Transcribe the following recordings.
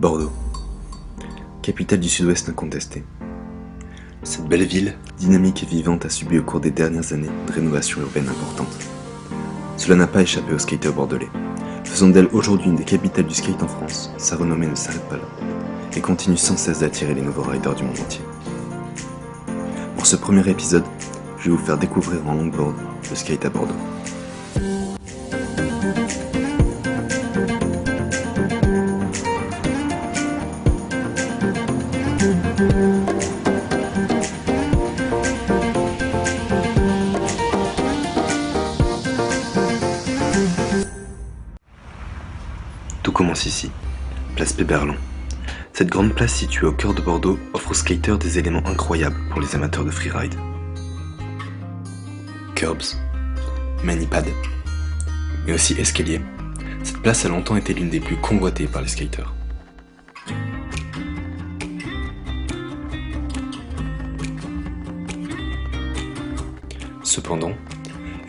Bordeaux, capitale du sud-ouest incontestée. Cette belle ville, dynamique et vivante, a subi au cours des dernières années une rénovation urbaine importante. Cela n'a pas échappé aux skateurs bordelais. Faisant d'elle aujourd'hui une des capitales du skate en France, sa renommée ne s'arrête pas là et continue sans cesse d'attirer les nouveaux riders du monde entier. Pour ce premier épisode, je vais vous faire découvrir en longboard le skate à Bordeaux. Tout commence ici, place Péberlan. Cette grande place située au cœur de Bordeaux offre aux skaters des éléments incroyables pour les amateurs de freeride. Curbs, manipad, mais aussi escalier. Cette place a longtemps été l'une des plus convoitées par les skaters. Cependant,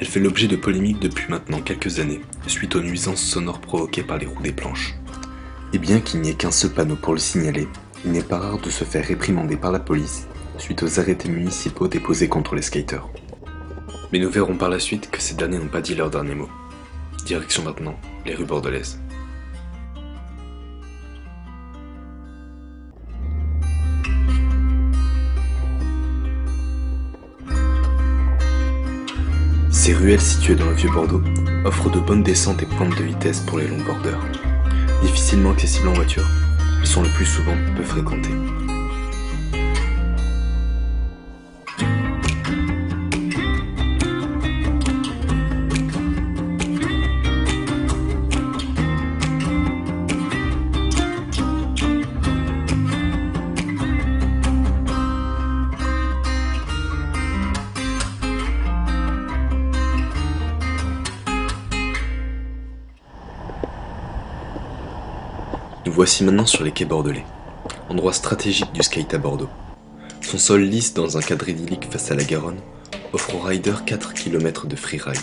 elle fait l'objet de polémiques depuis maintenant quelques années, suite aux nuisances sonores provoquées par les roues des planches. Et bien qu'il n'y ait qu'un seul panneau pour le signaler, il n'est pas rare de se faire réprimander par la police suite aux arrêtés municipaux déposés contre les skaters. Mais nous verrons par la suite que ces derniers n'ont pas dit leur dernier mot. Direction maintenant les rues bordelaises. Ces ruelles situées dans le vieux Bordeaux offrent de bonnes descentes et pointes de vitesse pour les longboarders. Difficilement accessibles en voiture, elles sont le plus souvent peu fréquentées. Nous voici maintenant sur les quais bordelais, endroit stratégique du skate à Bordeaux. Son sol lisse dans un cadre idyllique face à la Garonne offre aux riders 4 km de freeride.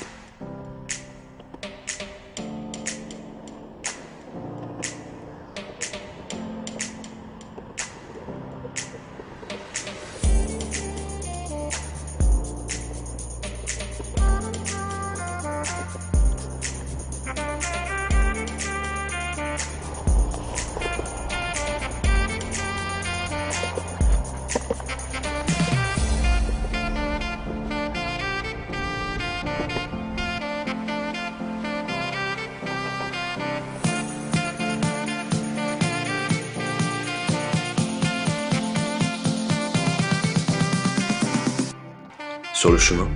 Sur le chemin,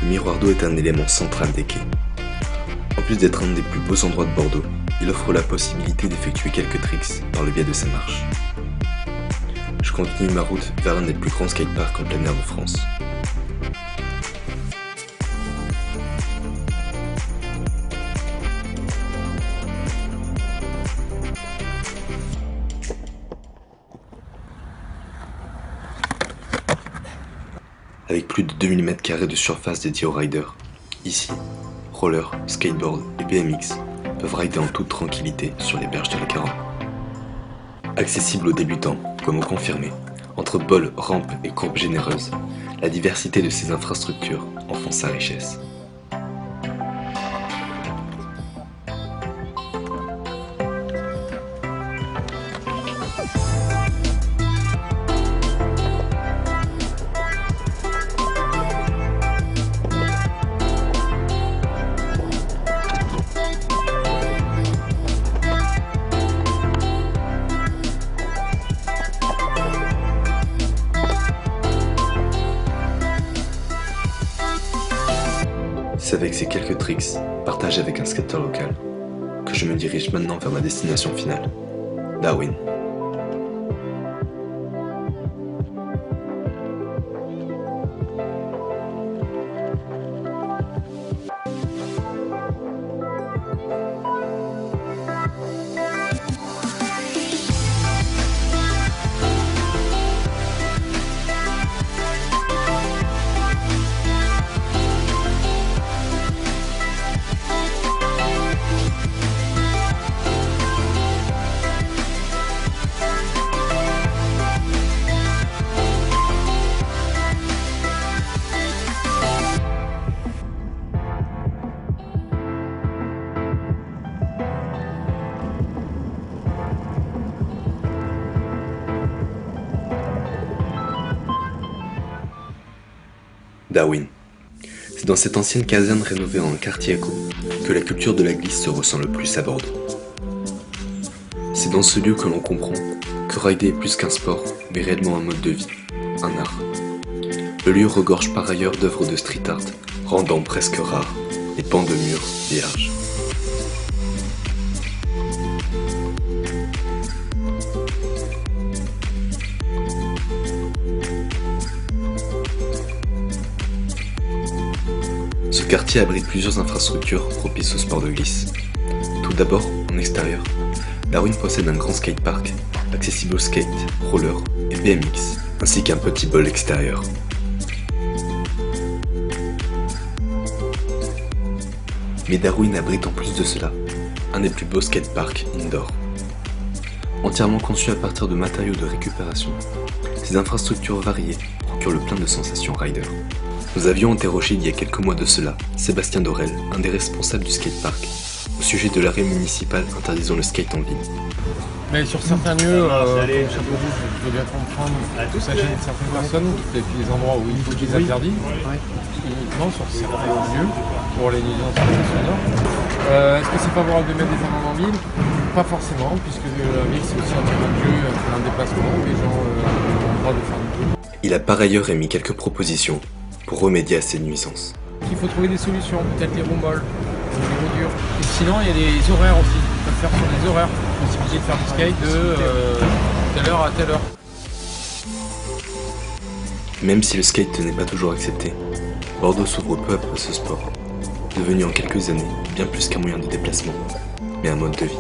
le miroir d'eau est un élément central des quais. En plus d'être un des plus beaux endroits de Bordeaux, il offre la possibilité d'effectuer quelques tricks par le biais de sa marche. Je continue ma route vers l'un des plus grands skateparks en plein air de France. Avec plus de 2000 m² de surface dédiée aux riders. Ici, roller, skateboard et BMX peuvent rider en toute tranquillité sur les berges de la Garonne. Accessible aux débutants comme aux confirmés, entre bols, rampes et courbes généreuses, la diversité de ces infrastructures en font sa richesse. C'est avec ces quelques tricks, partagés avec un skater local, que je me dirige maintenant vers ma destination finale, Darwin. Darwin. C'est dans cette ancienne caserne rénovée en quartier éco que la culture de la glisse se ressent le plus à Bordeaux. C'est dans ce lieu que l'on comprend que rider est plus qu'un sport, mais réellement un mode de vie, un art. Le lieu regorge par ailleurs d'œuvres de street art, rendant presque rares les pans de murs vierges. Ce quartier abrite plusieurs infrastructures propices au sport de glisse. Tout d'abord, en extérieur, Darwin possède un grand skatepark, accessible au skate, roller et BMX, ainsi qu'un petit bowl extérieur. Mais Darwin abrite en plus de cela un des plus beaux skateparks indoor. Entièrement conçu à partir de matériaux de récupération, ces infrastructures variées procurent le plein de sensations rider. Nous avions interrogé il y a quelques mois de cela Sébastien Dorel, un des responsables du skatepark, au sujet de l'arrêt municipal interdisant le skate en ville. Mais sur certains lieux, comme Chapeau Rouge, je veux bien comprendre, ça gêne certaines personnes, et puis les endroits où il faut qu'ils interdisent, uniquement sur certains lieux, pour les nuisances sonores. Est-ce que c'est favorable de mettre des gens en ville? Pas forcément, puisque la ville c'est aussi un terrain de jeu, un déplacement, où les gens ont le droit de faire du tout. Il a par ailleurs émis quelques propositions pour remédier à ces nuisances. Il faut trouver des solutions, peut-être les roues molles, les roues dures. Et sinon, il y a des horaires aussi. On peut faire sur des horaires. Possibilité de faire du skate de telle heure à telle heure. Même si le skate n'est pas toujours accepté, Bordeaux s'ouvre peu à peu à ce sport, devenu en quelques années bien plus qu'un moyen de déplacement, mais un mode de vie.